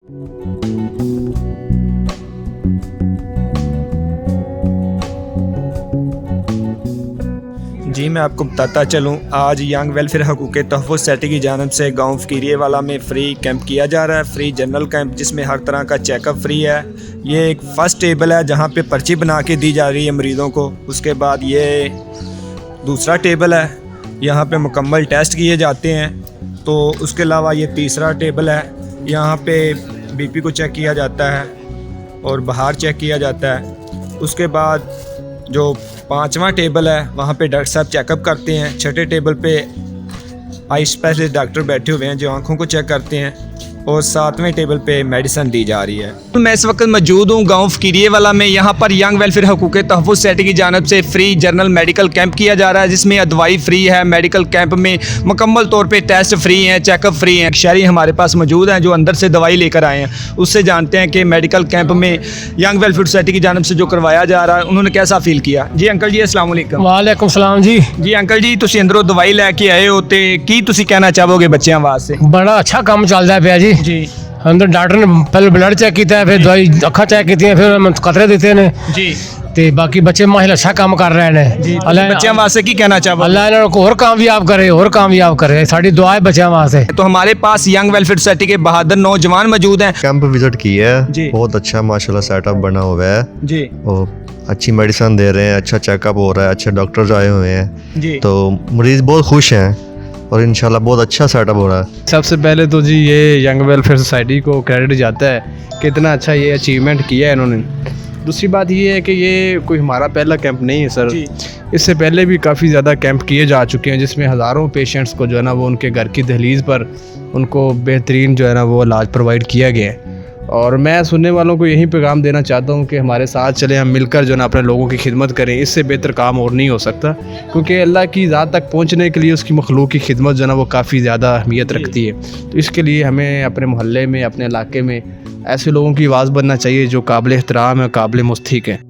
जी मैं आपको बताता चलूँ, आज यंग वेलफेयर हकूक़ तहफ़्फ़ुज़ सोसाइटी की जानिब से गांव फ़कीरिया वाला में फ़्री कैंप किया जा रहा है, फ्री जनरल कैंप, जिसमें हर तरह का चेकअप फ्री है। ये एक फ़र्स्ट टेबल है जहां पे पर्ची बना के दी जा रही है मरीज़ों को। उसके बाद ये दूसरा टेबल है, यहाँ पे मुकम्मल टेस्ट किए जाते हैं। तो उसके अलावा ये तीसरा टेबल है, यहाँ पे बीपी को चेक किया जाता है और बाहर चेक किया जाता है। उसके बाद जो पांचवा टेबल है वहाँ पे डॉक्टर साहब चेकअप करते हैं। छठे टेबल पे आई स्पेशलिस्ट डॉक्टर बैठे हुए हैं जो आँखों को चेक करते हैं और सातवें टेबल पे मेडिसिन दी जा रही है। मैं इस वक्त मौजूद हूँ गांव फ़कीरिया वाला में। यहाँ पर यंग वेलफेयर हकूक़ तहफ़्फ़ुज़ सोसाइटी की जानिब से फ्री जनरल मेडिकल कैंप किया जा रहा है, जिसमें दवाई फ्री है। मेडिकल कैंप में मुकम्मल तौर पे टेस्ट फ्री हैं, चेकअप फ्री हैं। शहरी हमारे पास मौजूद हैं जो अंदर से दवाई लेकर आए हैं, उससे जानते हैं कि मेडिकल कैंप में यंग वेलफेयर सोसाइटी की जानिब से जो करवाया जा रहा है उन्होंने कैसा फील किया। जी अंकल जी अस्सलाम वालेकुम। वालेकुम सलाम जी। जी अंकल जी तुसी अंदरों दवाई लैके आए हो ते की तुसी कहना चाहोगे बच्चों वास्ते? बड़ा अच्छा काम चलता है पिया जी। जी अंदर डॉक्टर ने पहले ब्लड चेक किया, फिर दवाई अखा चेक की, फिर कतरे दिते ने जी ते बाकी बच्चे माशाल्लाह अच्छा काम कर रहे हैं जी। अल्लाह बच्चों वास्ते की कहना चाहोगे? अल्लाह इन्हें को और कामयाब करे, और कामयाब करे, साड़ी दुआ है बच्चों वास्ते। तो हमारे पास यंग वेलफेयर सोसाइटी के बहादुर नौजवान मौजूद हैं। कैंप विजिट किया जी। है, बहुत अच्छा माशाल्लाह सेटअप बना हुआ है जी और अच्छी मेडिसिन दे रहे हैं, अच्छा चेकअप हो रहा है, अच्छे डॉक्टर्स आए हुए हैं, जी तो मरीज बहुत खुश हैं और इंशाल्लाह बहुत अच्छा सेटअप हो रहा है। सबसे पहले तो जी ये यंग वेलफेयर सोसाइटी को क्रेडिट जाता है कि इतना अच्छा ये अचीवमेंट किया है इन्होंने। दूसरी बात ये है कि ये कोई हमारा पहला कैंप नहीं है सर, इससे पहले भी काफ़ी ज़्यादा कैंप किए जा चुके हैं, जिसमें हज़ारों पेशेंट्स को जो है ना वो उनके घर की दहलीज़ पर उनको बेहतरीन जो है ना वो इलाज प्रोवाइड किया गया है। और मैं सुनने वालों को यही पैगाम देना चाहता हूँ कि हमारे साथ चले, हम मिलकर जो है ना अपने लोगों की खिदमत करें। इससे बेहतर काम और नहीं हो सकता, क्योंकि अल्लाह की ज़ात तक पहुँचने के लिए उसकी मखलूक की खिदमत जो है ना वो काफ़ी ज़्यादा अहमियत रखती है। तो इसके लिए हमें अपने मोहल्ले में, अपने इलाके में ऐसे लोगों की आवाज़ बनना चाहिए जो काबिल एहतराम है, काबिल मुस्तहिक है।